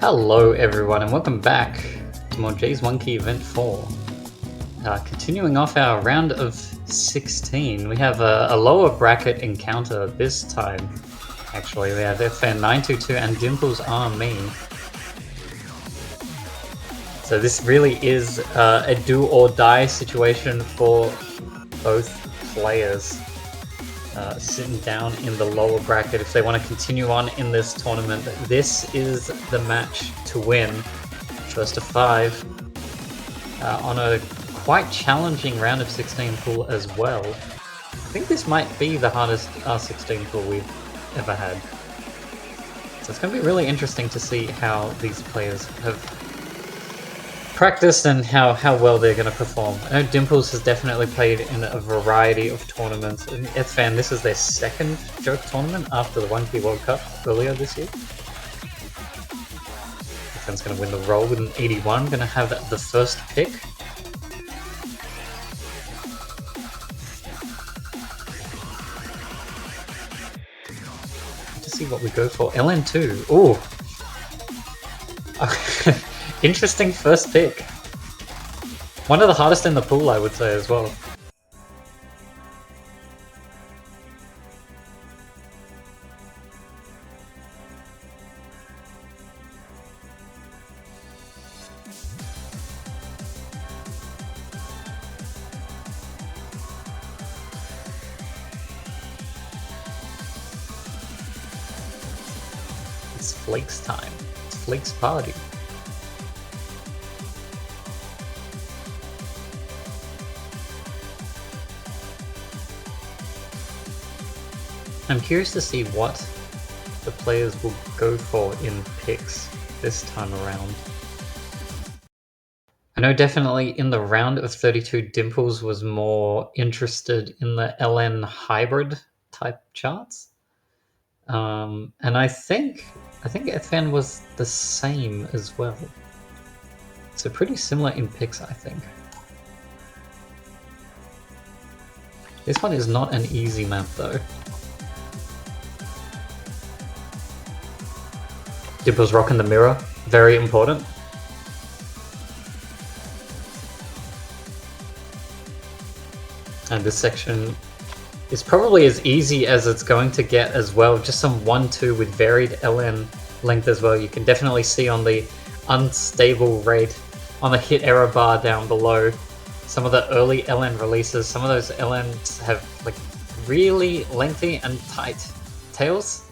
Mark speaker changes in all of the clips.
Speaker 1: Hello everyone and welcome back to more Jaye's One Key Event 4. Continuing off our round of 16, we have a lower bracket encounter this time. Actually, we have ethfan922 and DimplesRMe. So this really is a do or die situation for both players. Sitting down in the lower bracket if they want to continue on in this tournament. This is the match to win. First to 5 on a quite challenging round of 16 pool as well. I think this might be the hardest R16 pool we've ever had. So it's going to be really interesting to see how these players have practiced and how well they're going to perform. I know Dimples has definitely played in a variety of tournaments. And ethfan, this is their second joke tournament after the One Key World Cup earlier this year. ethfan's going to win the roll with an 81, going to have the first pick. To see what we go for. LN2. Ooh. Interesting first pick. One of the hardest in the pool, I would say, as well. It's Flakes time. It's Flakes party. I'm curious to see what the players will go for in picks this time around. I know definitely in the round of 32, Dimples was more interested in the LN hybrid type charts. And I think ethfan was the same as well. So pretty similar in picks, I think. This one is not an easy map though. Dimples rocking the mirror, very important. And this section is probably as easy as it's going to get as well. Just some 1-2 with varied LN length as well. You can definitely see on the unstable rate on the hit error bar down below some of the early LN releases. Some of those LNs have like really lengthy and tight tails.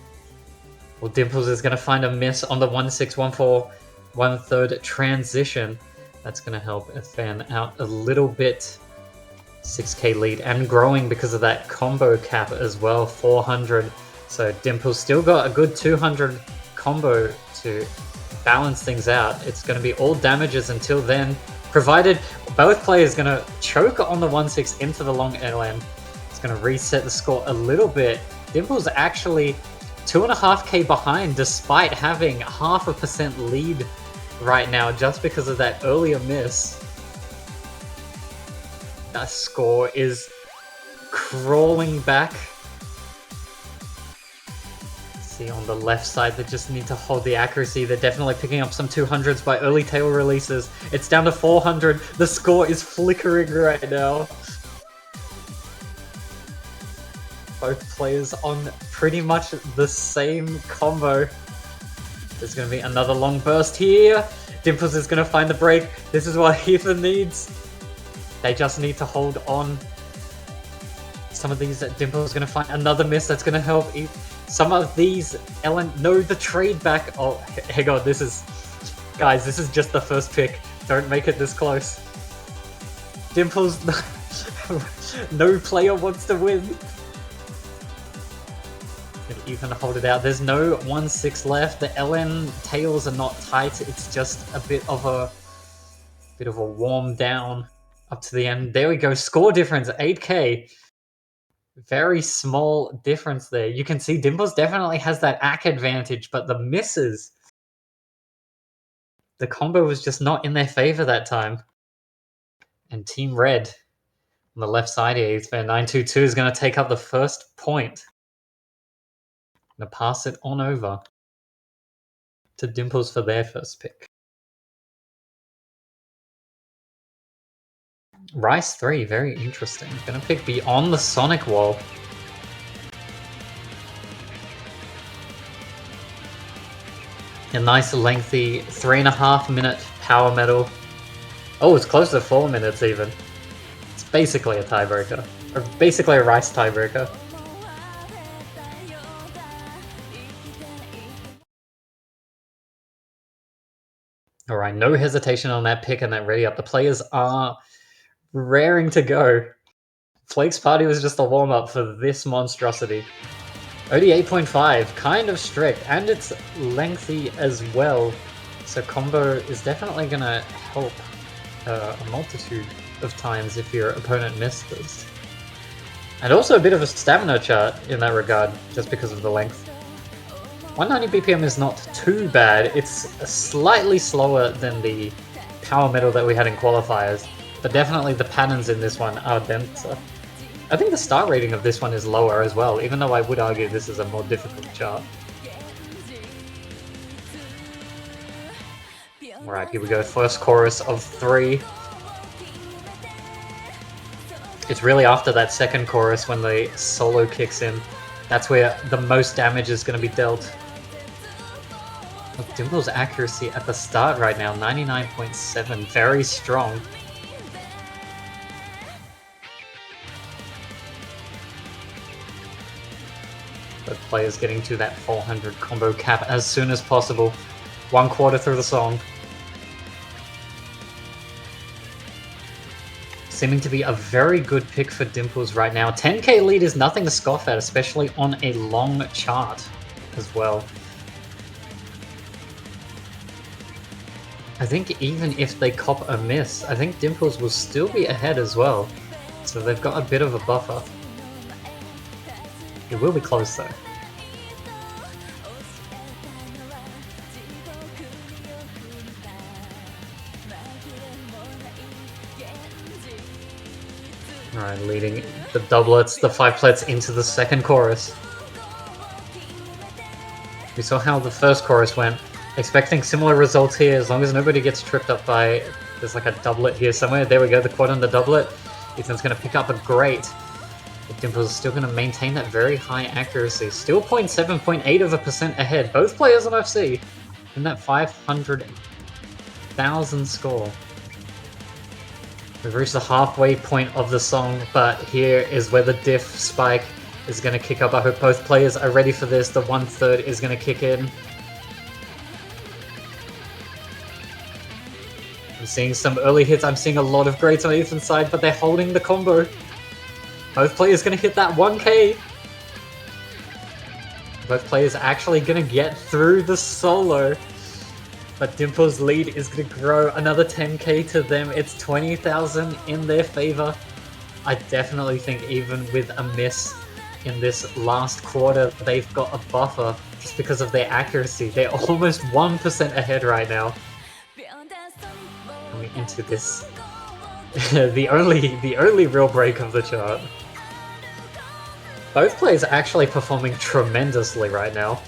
Speaker 1: Well, Dimples is going to find a miss on the 1-6-1-4 1/3 transition. That's going to help ethfan out a little bit. 6k lead and growing because of that combo cap as well, 400. So Dimples still got a good 200 combo to balance things out. It's going to be all damages until then, provided both players going to choke on the 1-6 into the long LN. It's going to reset the score a little bit. Dimples actually 2.5k behind despite having 0.5% lead right now just because of that earlier miss. That score is crawling back. See on the left side, they just need to hold the accuracy. They're definitely picking up some 200s by early tail releases. It's down to 400. The score is flickering right now. Both players on pretty much the same combo. There's going to be another long burst here. Dimples is going to find the break. This is what Ethan needs. They just need to hold on. Some of these Dimples is going to find another miss that's going to help. Some of these Ellen, no, the trade back. Oh, hang on, this is, guys, this is just the first pick. Don't make it this close. Dimples, no player wants to win. Can even hold it out. There's no 1-6 left. The LN tails are not tight. It's just a bit of a warm down up to the end. There we go. Score difference 8k. Very small difference there. You can see Dimples definitely has that AC advantage, but the misses, the combo was just not in their favor that time. And Team Red on the left side here, ethfan922 is going to take up the first point. I'm going to pass it on over. to Dimples for their first pick. Rice 3, very interesting. Gonna pick Beyond the Sonic Wall. A nice lengthy 3.5 minute power metal. Oh, it's close to 4 minutes even. It's basically a tiebreaker. Or basically a Rice tiebreaker. Alright, no hesitation on that pick and that ready up. The players are raring to go. Flake's Party was just a warm-up for this monstrosity. OD 8.5, kind of strict, and it's lengthy as well. So combo is definitely gonna help a multitude of times if your opponent misses. And also a bit of a stamina chart in that regard, just because of the length. 190 BPM is not too bad. It's slightly slower than the power metal that we had in qualifiers, but definitely the patterns in this one are denser. I think the star rating of this one is lower as well, even though I would argue this is a more difficult chart. Alright, here we go, first chorus of 3. It's really after that second chorus when the solo kicks in. That's where the most damage is going to be dealt. Look, Dimple's accuracy at the start right now, 99.7, very strong. Both players getting to that 400 combo cap as soon as possible. 1/4 through the song. Seeming to be a very good pick for Dimples right now. 10k lead is nothing to scoff at, especially on a long chart as well. I think even if they cop a miss, I think Dimples will still be ahead as well. So they've got a bit of a buffer. It will be close though. Alright, leading the doublets, the 5-plets into the second chorus. We saw how the first chorus went. Expecting similar results here, as long as nobody gets tripped up by... There's like a doublet here somewhere. There we go, the quad on the doublet. Ethan's going to pick up a great. But Dimples is still going to maintain that very high accuracy. Still 0.7% ahead. Both players on FC in that 500,000 score. We've reached the halfway point of the song, but here is where the diff spike is going to kick up. I hope both players are ready for this. The 1/3 is going to kick in. I'm seeing some early hits. I'm seeing a lot of greats on Ethan's side, but they're holding the combo. Both players going to hit that 1k. Both players are actually going to get through the solo. But Dimples' lead is going to grow another 10k to them. It's 20,000 in their favor. I definitely think even with a miss in this last quarter, they've got a buffer just because of their accuracy. They're almost 1% ahead right now. Coming into this, the only real break of the chart. Both players are actually performing tremendously right now.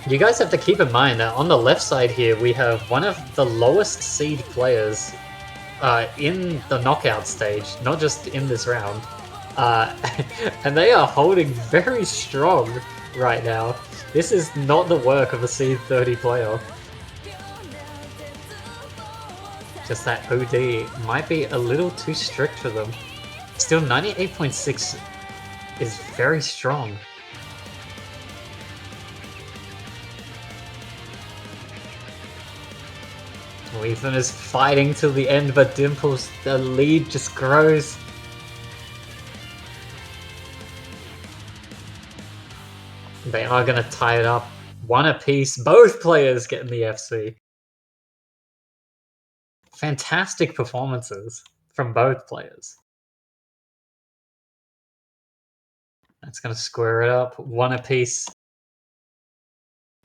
Speaker 1: You guys have to keep in mind that on the left side here, we have one of the lowest seed players in the knockout stage, not just in this round. And they are holding very strong right now. This is not the work of a seed 30 player. Just that OD might be a little too strict for them. Still, 98.6 is very strong. Ethan is fighting till the end, but Dimples, the lead just grows. They are going to tie it up. One apiece. Both players getting the FC. Fantastic performances from both players. That's going to square it up. One apiece.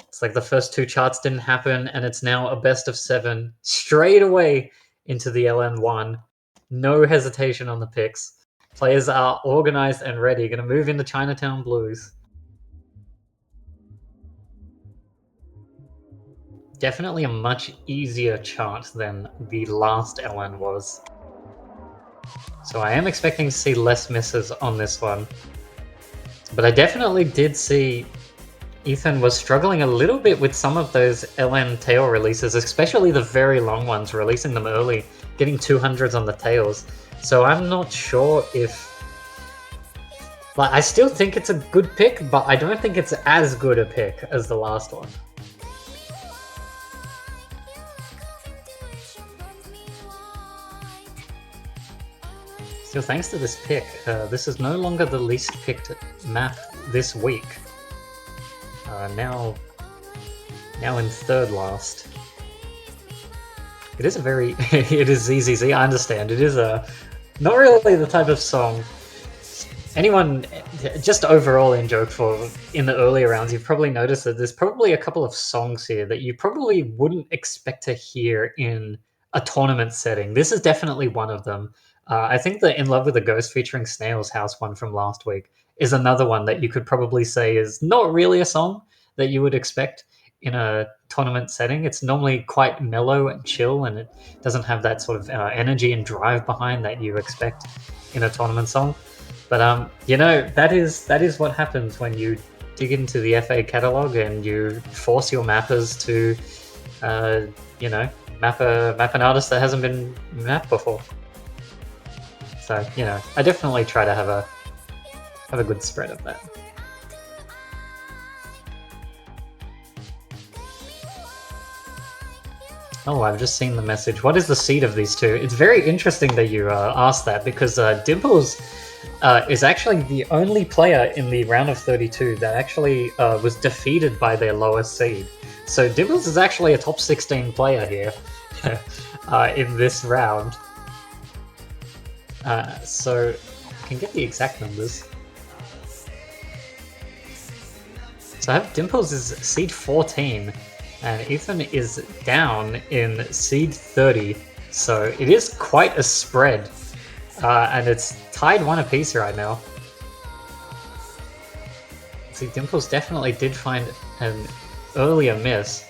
Speaker 1: It's like the first two charts didn't happen, and it's now a best of 7 straight away into the LN1. No hesitation on the picks. Players are organized and ready. Going to move into Chinatown Blues. definitely a much easier chart than the last LN was. So I am expecting to see less misses on this one. But I definitely did see Ethan was struggling a little bit with some of those LN tail releases, especially the very long ones, releasing them early, getting 200s on the tails. So I'm not sure if... Like, I still think it's a good pick, but I don't think it's as good a pick as the last one. Still, thanks to this pick, this is no longer the least picked map this week. Now in third last. It is a very... it is ZZZ, I understand. It is not really the type of song... Anyone, just overall in JOKE4, in the earlier rounds, you've probably noticed that there's probably a couple of songs here that you probably wouldn't expect to hear in a tournament setting. This is definitely one of them. I think the In Love with a Ghost featuring Snail's House one from last week is another one that you could probably say is not really a song that you would expect in a tournament setting. It's normally quite mellow and chill, and it doesn't have that sort of energy and drive behind that you expect in a tournament song. But you know, that is what happens when you dig into the FA catalog and you force your mappers to, you know, map an artist that hasn't been mapped before. So you know, I definitely try to have a good spread of that. Oh, I've just seen the message. What is the seed of these two? It's very interesting that you asked that, because Dimples is actually the only player in the round of 32 that actually was defeated by their lowest seed. So Dimples is actually a top 16 player here in this round. So I can get the exact numbers. So I have Dimples is seed 14. And Ethan is down in seed 30, so it is quite a spread. And it's tied one apiece right now. See, Dimples definitely did find an earlier miss.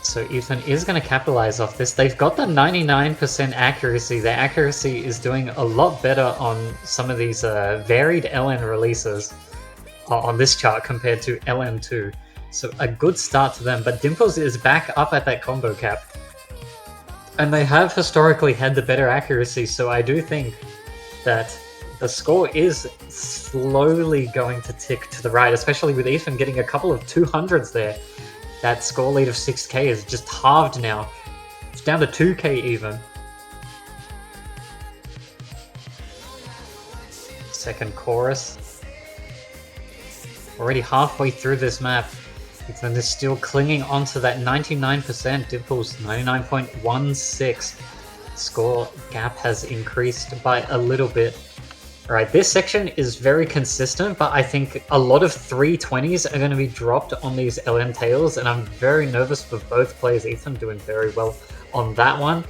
Speaker 1: So Ethan is going to capitalize off this. They've got the 99% accuracy. Their accuracy is doing a lot better on some of these varied LN releases on this chart compared to LN2. So a good start to them, but Dimples is back up at that combo cap. And they have historically had the better accuracy, so I do think that the score is slowly going to tick to the right, especially with Ethan getting a couple of 200s there. That score lead of 6k is just halved now. It's down to 2k even. Second chorus. Already halfway through this map. Ethan is still clinging onto that 99%. Dimples 99.16. Score gap has increased by a little bit. Alright, this section is very consistent, but I think a lot of 320s are going to be dropped on these LN tails, and I'm very nervous for both players. Ethan doing very well on that one.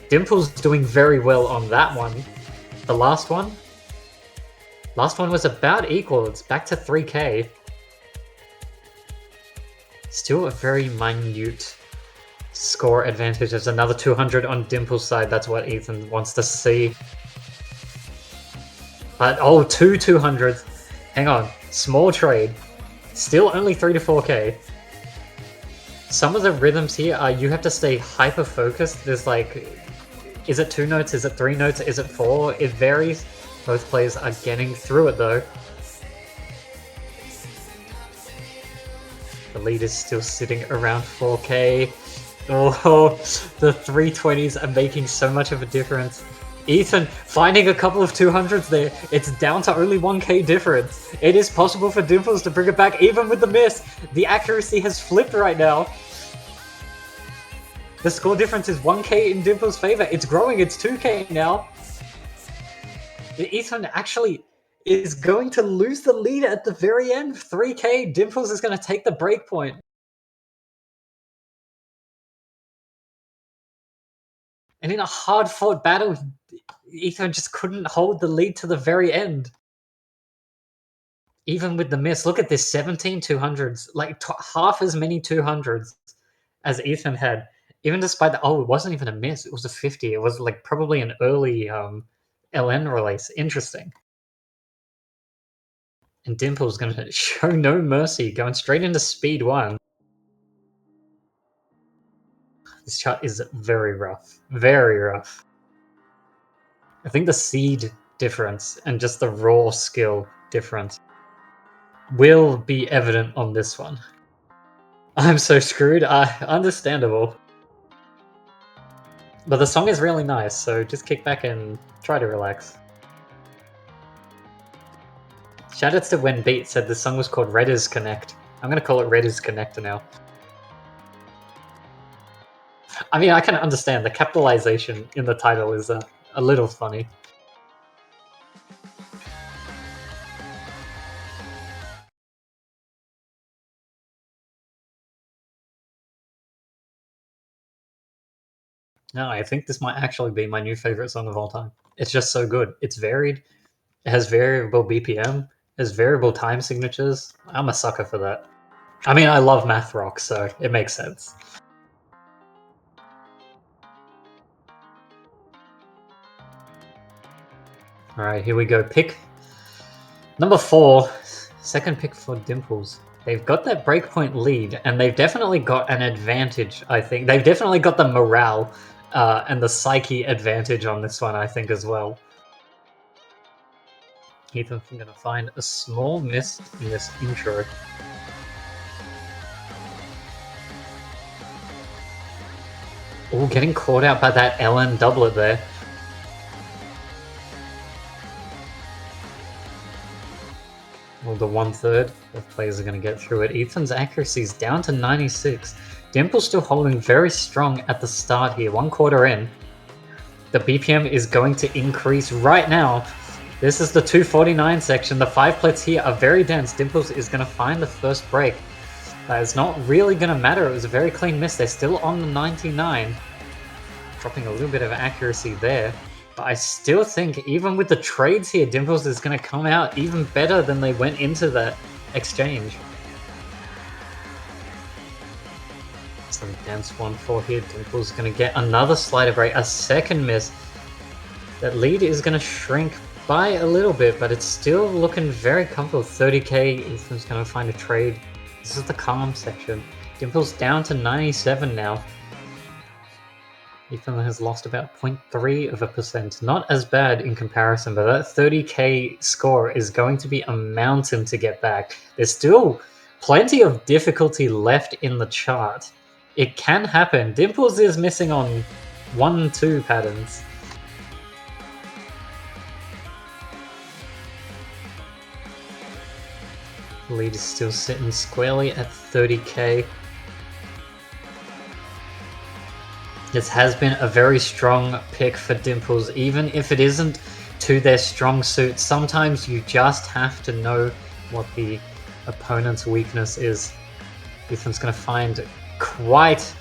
Speaker 1: Dimples doing very well on that one. The last one was about equal. It's back to 3k. Still a very minute score advantage. There's another 200 on Dimple's side. That's what Ethan wants to see. But oh, two 200s. Hang on. Small trade. Still only 3 to 4k. Some of the rhythms here are you have to stay hyper focused. There's like, is it 2 notes? Is it 3 notes? Is it 4? It varies. Both players are getting through it though. The lead is still sitting around 4k. Oh, the 320s are making so much of a difference. Ethan finding a couple of 200s there. It's down to only 1k difference. It is possible for Dimples to bring it back even with the miss. The accuracy has flipped right now. The score difference is 1k in Dimples' favor. It's growing. It's 2k now. Ethan actually is going to lose the lead at the very end. 3k. Dimples is going to take the break point. And in a hard-fought battle, Ethan just couldn't hold the lead to the very end. Even with the miss, look at this 17 200s, like half as many 200s as Ethan had. Even despite the, oh, it wasn't even a miss, it was a 50. It was like probably an early LN release. Interesting. And Dimple's going to show no mercy, going straight into speed 1. This chart is very rough. Very rough. I think the seed difference and just the raw skill difference will be evident on this one. I'm so screwed. Understandable. But the song is really nice, so just kick back and try to relax. Shoutouts to When Beat said the song was called Redders Connect. I'm gonna call it Redders Connector now. I mean, I can understand the capitalization in the title is a little funny. No, I think this might actually be my new favorite song of all time. It's just so good. It's varied. It has variable BPM. It has variable time signatures. I'm a sucker for that. I mean, I love math rock, so it makes sense. Alright, here we go. Pick number 4. Second pick for Dimples. They've got that breakpoint lead, and they've definitely got an advantage, I think. They've definitely got the morale and the psyche advantage on this one, I think, as well. Ethan's going to find a small miss in this intro. Oh, getting caught out by that LN doublet there. Well, the 1/3 of players are going to get through it. Ethan's accuracy is down to 96. Dimple's still holding very strong at the start here. 1/4 in. The BPM is going to increase right now. This is the 249 section. The 5 plets here are very dense. Dimples is going to find the first break. It's not really going to matter. It was a very clean miss. They're still on the 99. Dropping a little bit of accuracy there. But I still think, even with the trades here, Dimples is going to come out even better than they went into that exchange. Some dense 1/4 here. Dimples is going to get another slider break, a second miss. That lead is going to shrink by a little bit, but it's still looking very comfortable. 30k, Ethan's going to find a trade. This is the calm section. Dimples down to 97 now. Ethan has lost about 0.3%. Not as bad in comparison, but that 30k score is going to be a mountain to get back. There's still plenty of difficulty left in the chart. It can happen. Dimples is missing on 1-2 patterns. The lead is still sitting squarely at 30k. This has been a very strong pick for Dimples, even if it isn't to their strong suit. Sometimes you just have to know what the opponent's weakness is. Ethan's going to find quite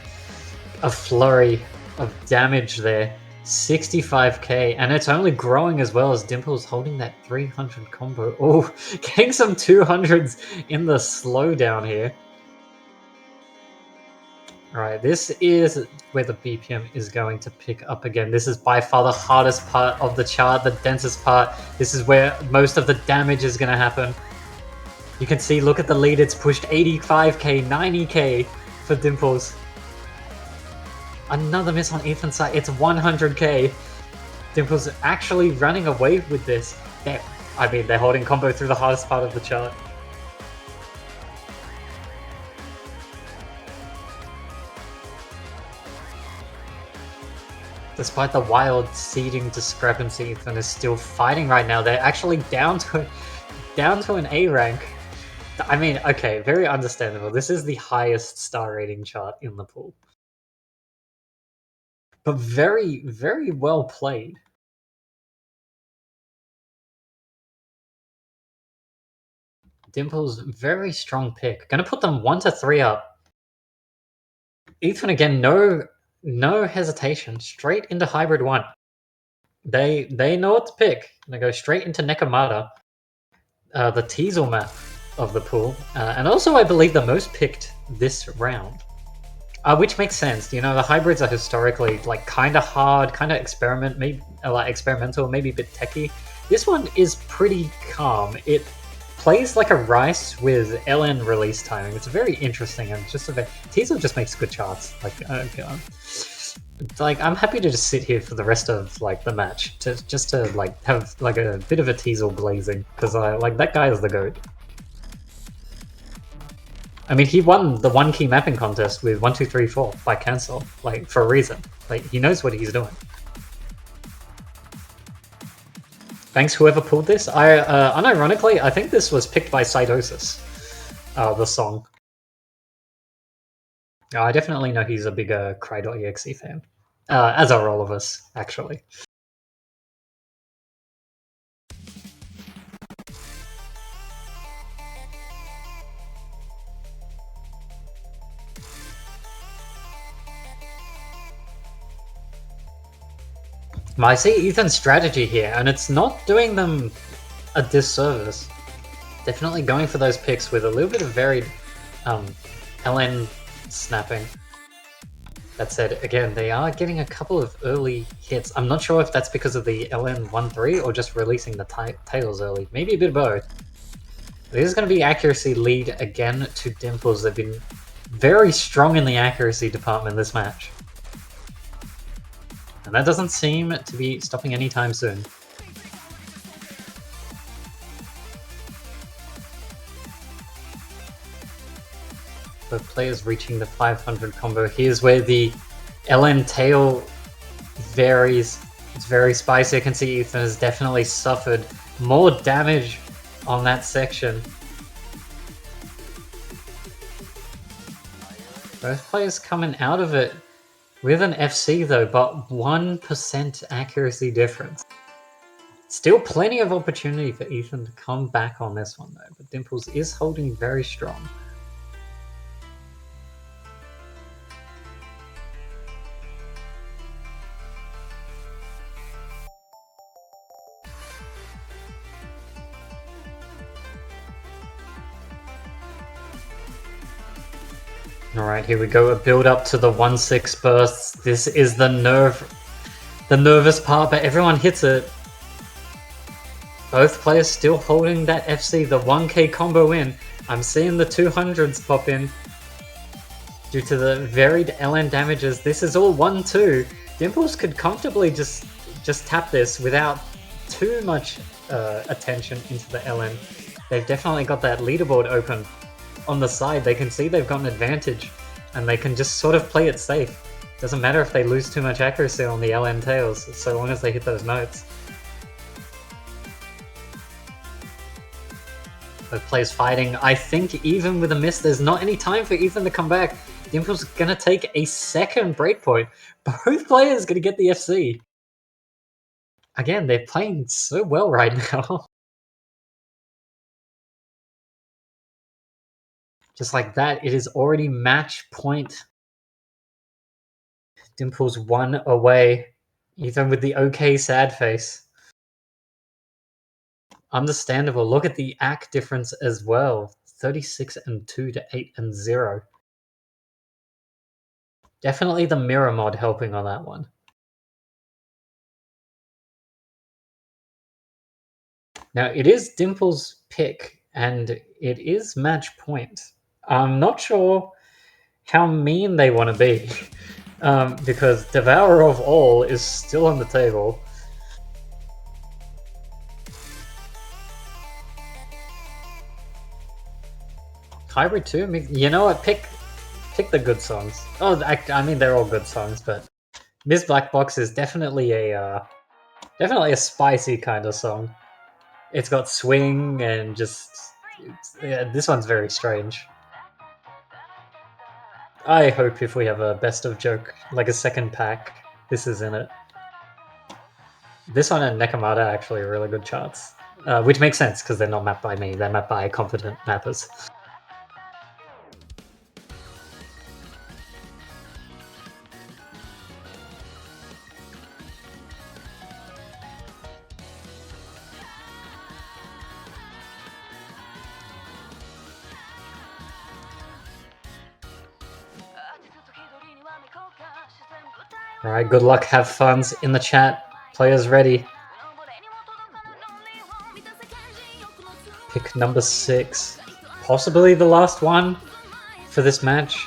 Speaker 1: a flurry of damage there. 65k, and it's only growing as well as Dimples holding that 300 combo. Oh, getting some 200s in the slowdown here. Alright, this is where the BPM is going to pick up again. This is by far the hardest part of the chart, the densest part. This is where most of the damage is going to happen. You can see, look at the lead, it's pushed 85k, 90k for Dimples. Another miss on Ethan's side, it's 100k. Dimples actually running away with this. They're holding combo through the hardest part of the chart. Despite the wild seeding discrepancy, Ethan is still fighting right now. They're actually down to an A rank. I mean, okay, very understandable. This is the highest star rating chart in the pool. But very, very well played. Dimples, very strong pick. Gonna put them 1-3 up. Ethan again, no hesitation. Straight into hybrid 1. They know what to pick. They go straight into Nekomata. the Teasel map of the pool, and also I believe the most picked this round. Which makes sense. You know, the hybrids are historically like kind of hard, kind of experimental, maybe a bit techy. This one is pretty calm. It plays like a rice with LN release timing. It's very interesting and just a bit. Teasel just makes good charts. Like I'm happy to just sit here for the rest of like the match to like have like a bit of a Teasel blazing because I like that guy is the goat. I mean, he won the one key mapping contest with 1, 2, 3, 4 by cancel, like for a reason. Like he knows what he's doing. Thanks, whoever pulled this. Unironically, I think this was picked by Cytosis, the song. I definitely know he's a bigger Cry.exe fan, as are all of us, actually. I see Ethan's strategy here, and it's not doing them a disservice. Definitely going for those picks with a little bit of varied LN snapping. That said, again, they are getting a couple of early hits. I'm not sure if that's because of the LN13 or just releasing the tails early. Maybe a bit of both. This is going to be accuracy lead again to Dimples. They've been very strong in the accuracy department this match. And that doesn't seem to be stopping anytime soon. Both players reaching the 500 combo. Here's where the LN tail varies. It's very spicy. I can see Ethan has definitely suffered more damage on that section. Both players coming out of it with an FC though, but 1% accuracy difference. Still plenty of opportunity for Ethan to come back on this one though, but Dimples is holding very strong. Alright, here we go. A build up to the 1-6 bursts. This is the nervous part, but everyone hits it. Both players still holding that FC, the 1k combo in. I'm seeing the 200s pop in. Due to the varied LN damages, this is all 1-2. Dimples could comfortably just tap this without too much attention into the LN. They've definitely got that leaderboard open on the side. They can see they've got an advantage and they can just sort of play it safe. Doesn't matter if they lose too much accuracy on the LN tails, so long as they hit those notes. Both players fighting. I think even with a miss, there's not any time for Ethan to come back. Dimples gonna take a second breakpoint. Both players gonna get the FC. Again, they're playing so well right now. Just like that, it is already match point. Dimples 1 away. Ethan with the okay sad face. Understandable. Look at the AC difference as well. 36-2 to 8-0. Definitely the mirror mod helping on that one. Now, it is Dimples' pick, and it is match point. I'm not sure how mean they want to be, because Devourer of All is still on the table. Hybrid 2? You know what? Pick the good songs. Oh, I mean, they're all good songs, but Miss Black Box is definitely a spicy kind of song. It's got swing and just... yeah, this one's very strange. I hope if we have a best of joke, like a second pack, this is in it. This one and Nekomata actually are really good charts. Which makes sense, because they're not mapped by me, they're mapped by competent mappers. Alright, good luck, have funs in the chat. Players ready. Pick number 6. Possibly the last one for this match.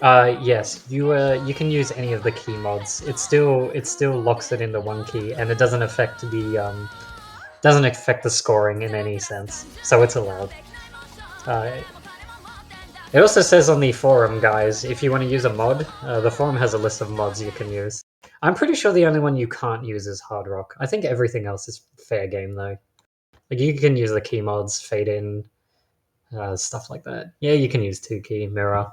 Speaker 1: Yes, you can use any of the key mods. It still locks it into one key, and it doesn't affect the scoring in any sense. So it's allowed. It also says on the forum, guys, if you want to use a mod, the forum has a list of mods you can use. I'm pretty sure the only one you can't use is Hard Rock. I think everything else is fair game though. Like you can use the key mods, fade in, stuff like that. Yeah, you can use 2-key, mirror.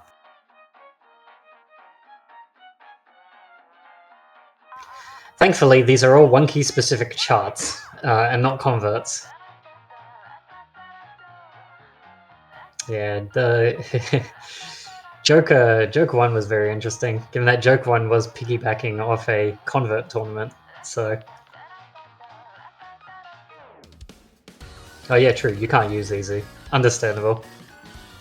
Speaker 1: Thankfully, these are all 1-key specific charts, and not converts. Yeah, the Joke 1 was very interesting, given that Joke 1 was piggybacking off a convert tournament, so... Oh yeah, true, you can't use Easy. Understandable.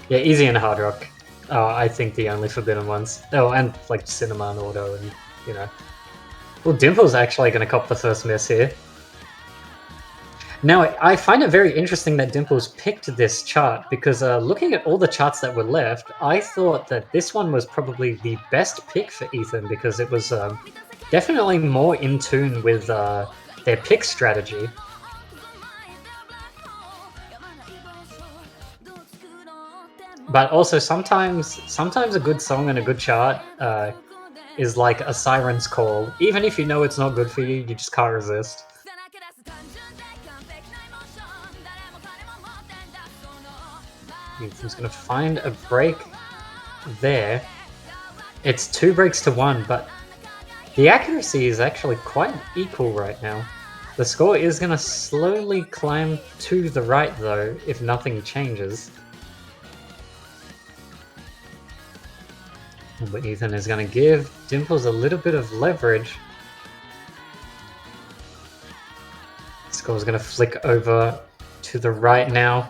Speaker 1: Yeah, Easy and Hard Rock are, I think, the only forbidden ones. Oh, and, like, Cinema and Auto and, you know... Well, Dimple's actually going to cop the first miss here. Now, I find it very interesting that Dimples picked this chart, because looking at all the charts that were left, I thought that this one was probably the best pick for Ethan, because it was definitely more in tune with their pick strategy. But also, sometimes a good song and a good chart is like a siren's call. Even if you know it's not good for you, you just can't resist. Ethan's gonna find a break there. It's 2 breaks to 1, but the accuracy is actually quite equal right now. The score is gonna slowly climb to the right though, if nothing changes. But Ethan is going to give Dimples a little bit of leverage. Score is going to flick over to the right now.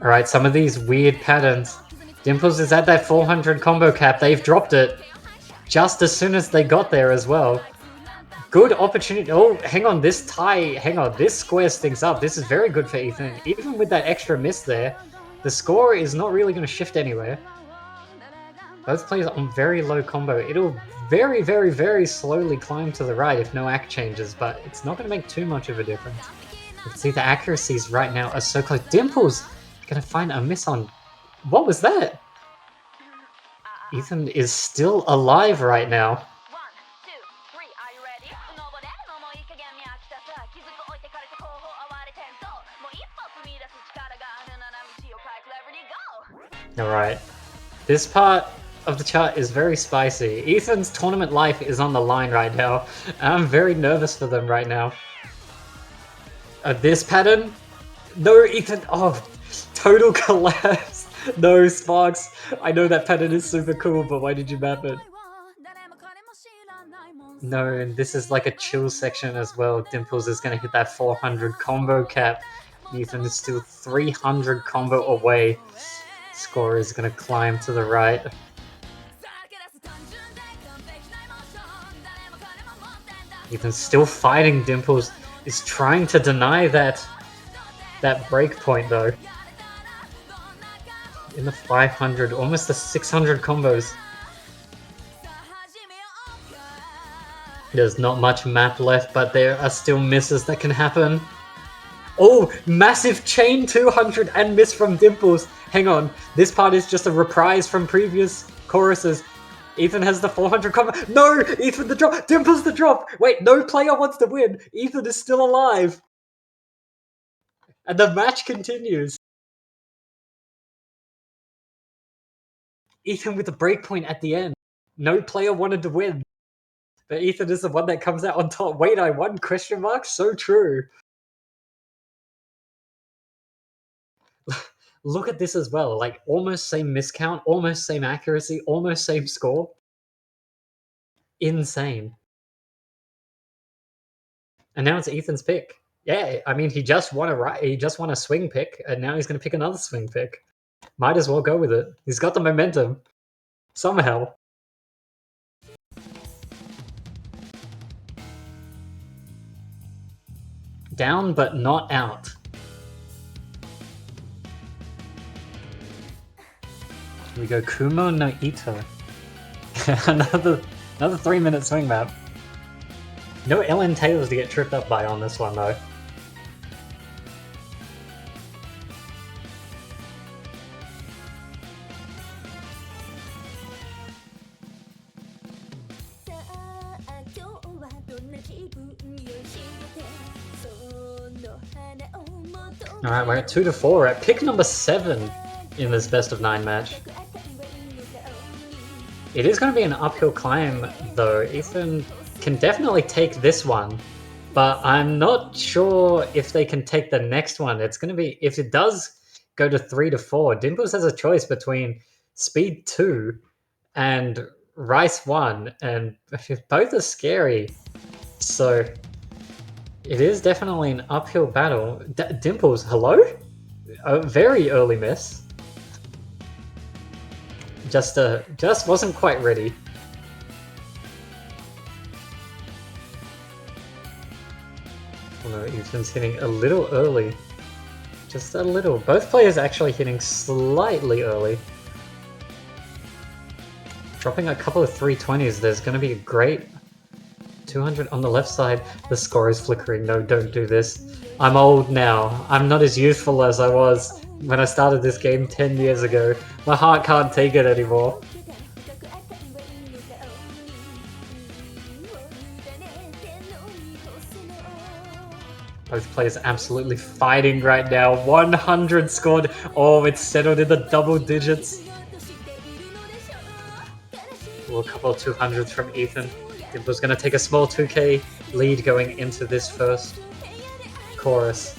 Speaker 1: Alright, some of these weird patterns. Dimples is at that 400 combo cap. They've dropped it just as soon as they got there as well. Good opportunity. Oh, hang on, this tie. Hang on, this squares things up. This is very good for Ethan. Even with that extra miss there, the score is not really going to shift anywhere. Both players on very low combo. It'll very, very, very slowly climb to the right if no act changes, but it's not going to make too much of a difference. You can see the accuracies right now are so close. Dimples going to find a miss on... What was that? Ethan is still alive right now. Alright. This part of the chart is very spicy. Ethan's tournament life is on the line right now. I'm very nervous for them right now. This pattern? No, Ethan. Oh, total collapse. No, Sparks. I know that pattern is super cool, but why did you map it? No, and this is like a chill section as well. Dimples is going to hit that 400 combo cap. Ethan is still 300 combo away. Score is going to climb to the right. Ethan's still fighting. Dimples is trying to deny that break point though. In the 500, almost the 600 combos. There's not much map left, but there are still misses that can happen. Oh, massive chain 200 and miss from Dimples. Hang on, this part is just a reprise from previous choruses. Ethan has the 400 combo. No, Ethan the drop. Dimples the drop. Wait, no player wants to win. Ethan is still alive. And the match continues. Ethan with the breakpoint at the end. No player wanted to win. But Ethan is the one that comes out on top. Wait, I won? Question mark? So true. Look at this as well. Like, almost same miscount, almost same accuracy, almost same score. Insane. And now it's Ethan's pick. Yeah, I mean, he just won a swing pick, and now he's going to pick another swing pick. Might as well go with it. He's got the momentum. Somehow. Down but not out. Here we go, Kumo no Ito. another 3-minute swing map. No Ellen Taylors to get tripped up by on this one though. Alright, we're at 2-4. We're at pick number 7 in this best of 9 match. It is going to be an uphill climb, though. Ethan can definitely take this one, but I'm not sure if they can take the next one. It's going to be, if it does go to 3-4, Dimples has a choice between Speed 2 and Rice 1, and both are scary. So it is definitely an uphill battle. Dimples, hello? A very early miss. Just wasn't quite ready. Oh no, Ethan's hitting a little early. Just a little. Both players actually hitting slightly early. Dropping a couple of 320s, there's going to be a great 200 on the left side. The score is flickering. No, don't do this. I'm old now. I'm not as youthful as I was when I started this game 10 years ago. My heart can't take it anymore. Both players absolutely fighting right now. 100 scored. Oh, it's settled in the double digits. Well, a couple of 200s from Ethan. Dimple's going to take a small 2k lead going into this first chorus.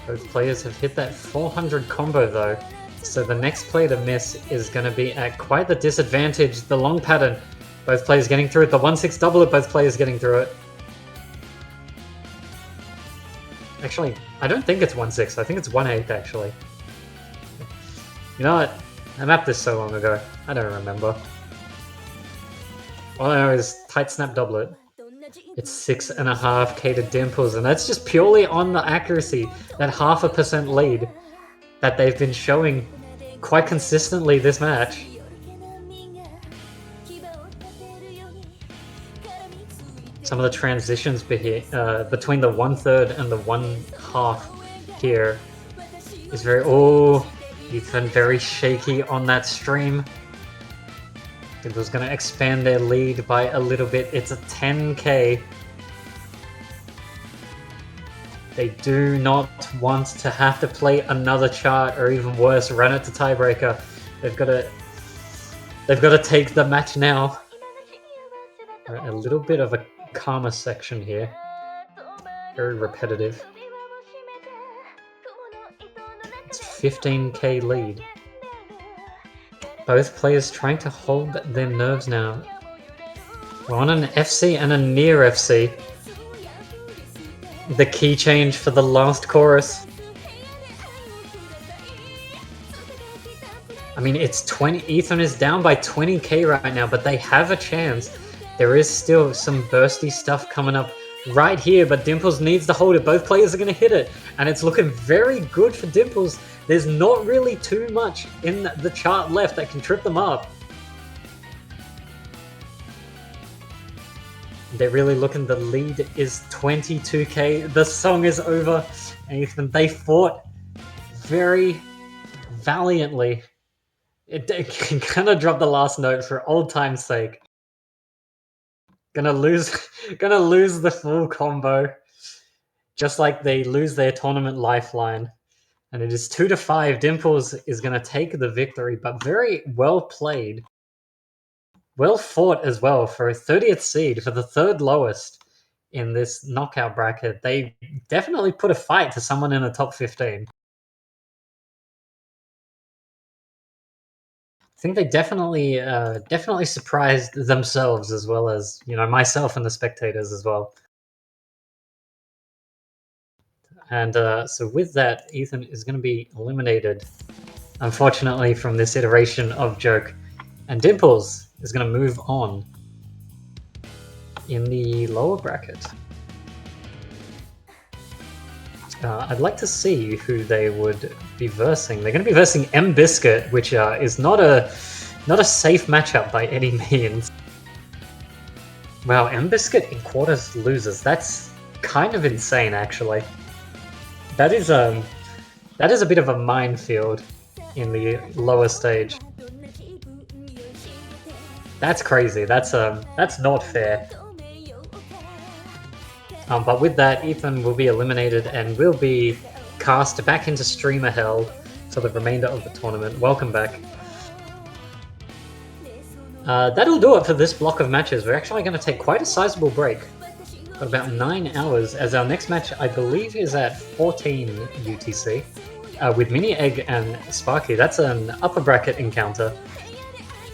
Speaker 1: Both players have hit that 400 combo though, so the next play to miss is going to be at quite the disadvantage. The long pattern, both players getting through it. The 1-6 double it, both players getting through it. Actually, I don't think it's 1-6, I think it's 1-8 actually. You know what? I mapped this so long ago. I don't remember. All I know is tight snap doublet. It's 6.5k to Dimples, and that's just purely on the accuracy, that 0.5% lead that they've been showing quite consistently this match. Some of the transitions between the 1/3 and the 1/2 here is very... Oh, Ethan very shaky on that stream. Dimple's going to expand their lead by a little bit. It's a 10k. They do not want to have to play another chart, or even worse, run it to tiebreaker. They've got to take the match now. A little bit of a calmer section here. Very repetitive. It's 15k lead. Both players trying to hold their nerves now. We're on an FC and a near FC. The key change for the last chorus. I mean, it's 20. Ethan is down by 20k right now, but they have a chance. There is still some bursty stuff coming up right here, but Dimples needs to hold it. Both players are going to hit it, and it's looking very good for Dimples. There's not really too much in the chart left that can trip them up. They're really looking. The lead is 22k. The song is over. And Ethan, they fought very valiantly. It gonna drop the last note for old time's sake. Gonna lose the full combo, just like they lose their tournament lifeline. And it is 2-5. Dimples is gonna take the victory, but very well played. Well fought as well for a 30th seed, for the third lowest in this knockout bracket. They definitely put a fight to someone in the top 15. I think they definitely surprised themselves, as well as, you know, myself and the spectators as well. And so with that, Ethan is going to be eliminated, unfortunately, from this iteration of Joke. And Dimples is going to move on in the lower bracket. I'd like to see who they would be versing. They're going to be versing M Biscuit, which is not a safe matchup by any means. Wow, M Biscuit in quarters loses. That's kind of insane, actually. That is a bit of a minefield in the lower stage. That's crazy. That's not fair. But with that, Ethan will be eliminated and will be cast back into streamer hell for the remainder of the tournament. Welcome back. That'll do it for this block of matches. We're actually going to take quite a sizable break. Got about 9 hours, as our next match, I believe, is at 14 UTC. With Mini Egg and Sparky. That's an upper bracket encounter.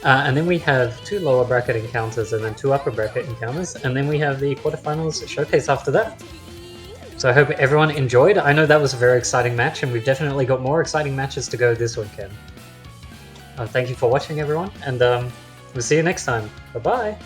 Speaker 1: And then we have 2 lower bracket encounters and then 2 upper bracket encounters. And then we have the quarterfinals showcase after that. So I hope everyone enjoyed. I know that was a very exciting match, and we've definitely got more exciting matches to go this weekend. Thank you for watching, everyone, and we'll see you next time. Bye-bye!